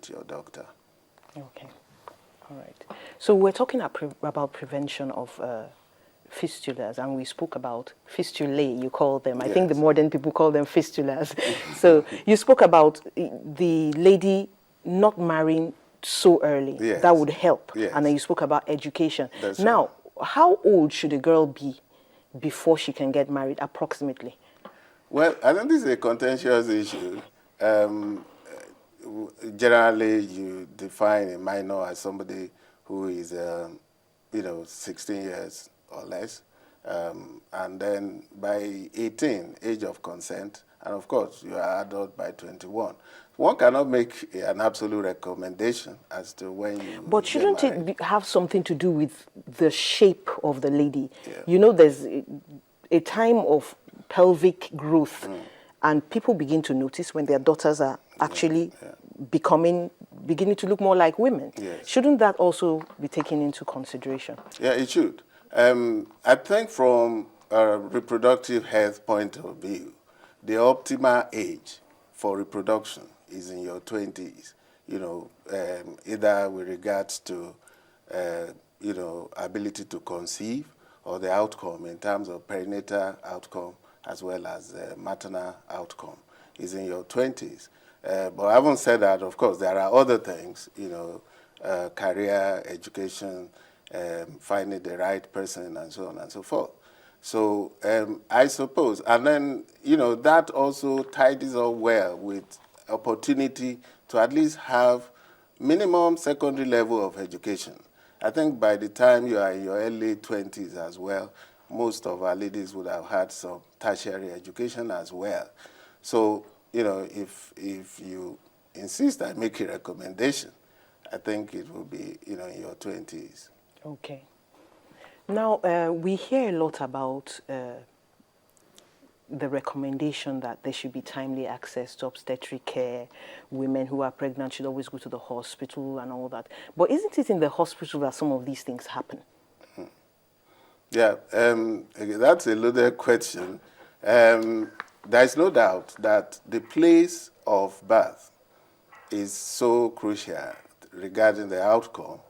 with your doctor. Okay. All right. So we're talking about prevention of fistulas, and we spoke about fistulae, you call them. I think the modern people call them fistulas. So you spoke about the lady not marrying so early. Yes. That would help. Yes. And then you spoke about education. That's now, right. How old should a girl be before she can get married, approximately? Well, I think this is a contentious issue. Generally, you define a minor as somebody who is, 16 years or less. And then by 18, age of consent, and of course, you are adult by 21. One cannot make an absolute recommendation as to when you But shouldn't it have something to do with the shape of the lady? Yeah. You know, there's a time of pelvic growth, and people begin to notice when their daughters are actually beginning to look more like women. Yes. Shouldn't that also be taken into consideration? Yeah, it should. I think from a reproductive health point of view, the optimal age for reproduction is in your 20s, either with regards to, ability to conceive or the outcome in terms of perinatal outcome as well as maternal outcome is in your 20s. But having said that, of course, there are other things, career, education, finding the right person, and so on and so forth. So I suppose, and then, that also tidies up well with opportunity to at least have minimum secondary level of education. I think by the time you are in your early 20s as well, most of our ladies would have had some tertiary education as well. So, if you insist I make a recommendation, I think it will be, in your 20s. Okay. Now, we hear a lot about the recommendation that there should be timely access to obstetric care. Women who are pregnant should always go to the hospital and all that. But isn't it in the hospital that some of these things happen? Yeah, that's a loaded question. There's no doubt that the place of birth is so crucial regarding the outcome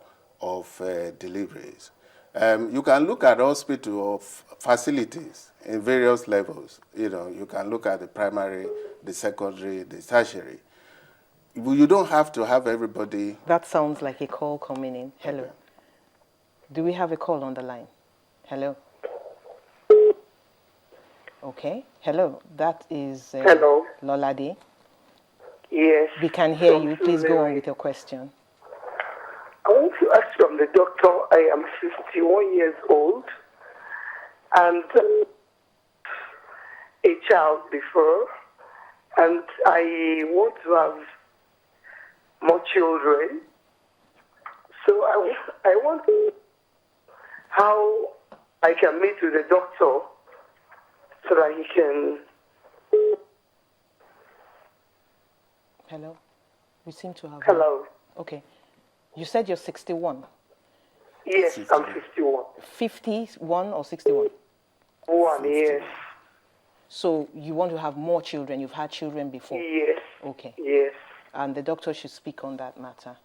of deliveries. You can look at hospital facilities in various levels. You can look at the primary, the secondary, the tertiary. You don't have to have everybody. That sounds like a call coming in. Hello. Okay. Do we have a call on the line? Hello. Okay. Hello. That is Hello. Lolade. Yes. We can hear you. Please go on with your question. I want to ask from the doctor. I am 51 years old and a child before, and I want to have more children. So I want to know how I can meet with the doctor so that he can... Hello? We seem to have... Hello? Okay. You said you're 61? Yes, 61. I'm 51. 51 or 61? 1, yes. So you want to have more children? You've had children before? Yes. Okay. Yes. And the doctor should speak on that matter.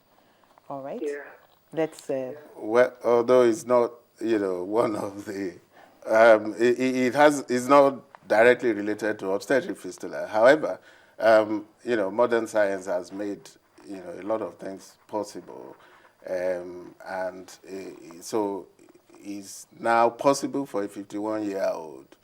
All right? Yeah. Let's... Well, although it's not, one of the... it's not directly related to obstetric fistula. However, modern science has made, a lot of things possible. So it's now possible for a 51-year-old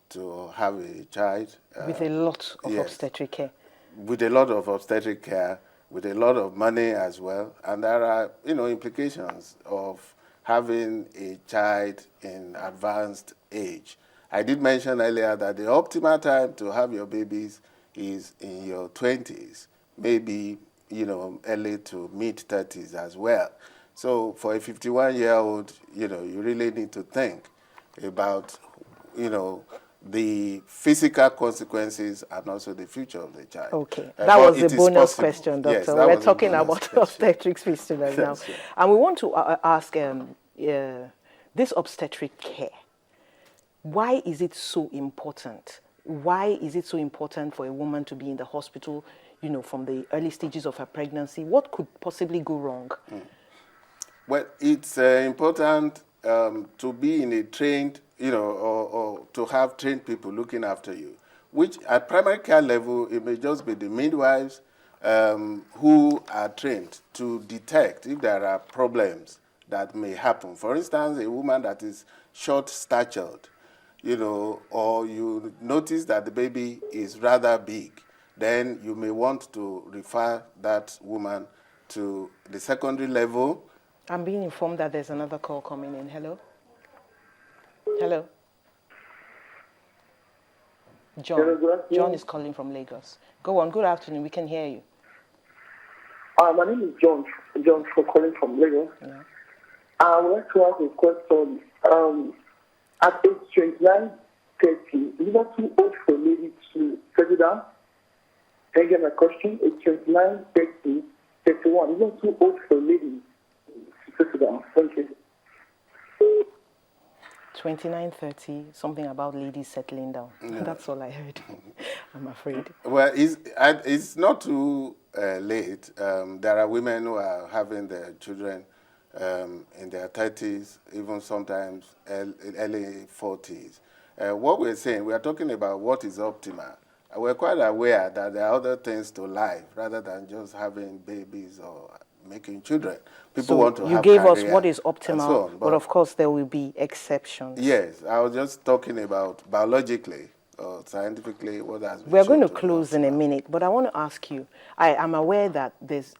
to have a child. With a lot of obstetric care. With a lot of obstetric care, with a lot of money as well. And there are, implications of having a child in advanced age. I did mention earlier that the optimal time to have your babies is in your 20s, maybe, early to mid-30s as well. So for a 51-year-old, you really need to think about, the physical consequences and also the future of the child. Okay, that was a bonus question, Doctor. Yes, we're talking about obstetric fistulas now. Sure. And we want to ask this obstetric care, why is it so important? Why is it so important for a woman to be in the hospital? from the early stages of her pregnancy? What could possibly go wrong? Well, it's important to be in a trained, or to have trained people looking after you, which at primary care level, it may just be the midwives who are trained to detect if there are problems that may happen. For instance, a woman that is short-statured, or you notice that the baby is rather big, then you may want to refer that woman to the secondary level. I'm being informed that there's another call coming in. Hello? Hello? John. Hello, John is calling from Lagos. Go on. Good afternoon. We can hear you. My name is John. John for calling from Lagos. Yeah. I would like to ask a question. At age 29, 30, is it not too old for a lady to settle down? Can you get my question? Age 29, 30, 31. Is it not too old for a lady to settle down? Thank you. 29, 30, something about ladies settling down. Yeah. That's all I heard, I'm afraid. Well, it's not too late. There are women who are having their children in their 30s, even sometimes early 40s. What we're saying, we are talking about what is optimal. We're quite aware that there are other things to life rather than just having babies or making children. People want to have you gave us career what is and optimal, so on, but of course there will be exceptions. Yes, I was just talking about biologically or scientifically what has been We're going to shown be close in a optimal. minute, but I want to ask you, I am aware that there's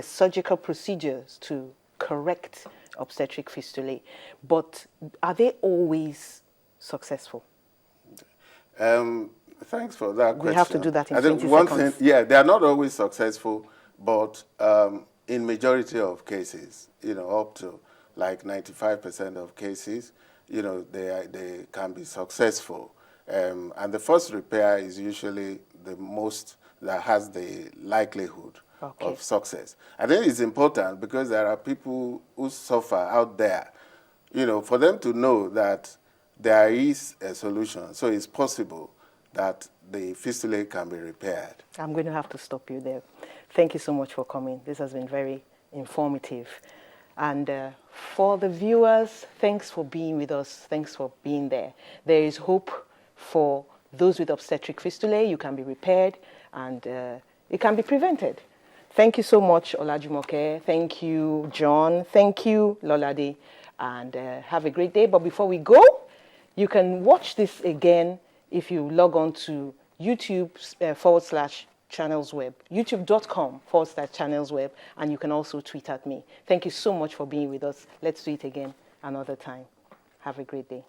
surgical procedures to correct obstetric fistulae, but are they always successful? Thanks for that question. We have to do that in I think 20 one seconds. thing, yeah, they are not always successful, but in majority of cases, up to like 95% of cases, they can be successful. And the first repair is usually the most that has the likelihood of success. I think it's important because there are people who suffer out there, for them to know that there is a solution. So it's possible that the fistula can be repaired. I'm going to have to stop you there. Thank you so much for coming. This has been very informative. And for the viewers, thanks for being with us. Thanks for being there. There is hope for those with obstetric fistulae. You can be repaired and it can be prevented. Thank you so much, Olajumoke. Thank you, John. Thank you, Lolade. And have a great day. But before we go, you can watch this again if you log on to YouTube /channelsweb, youtube.com/channelsweb, and you can also tweet at me. Thank you so much for being with us. Let's do it again another time. Have a great day.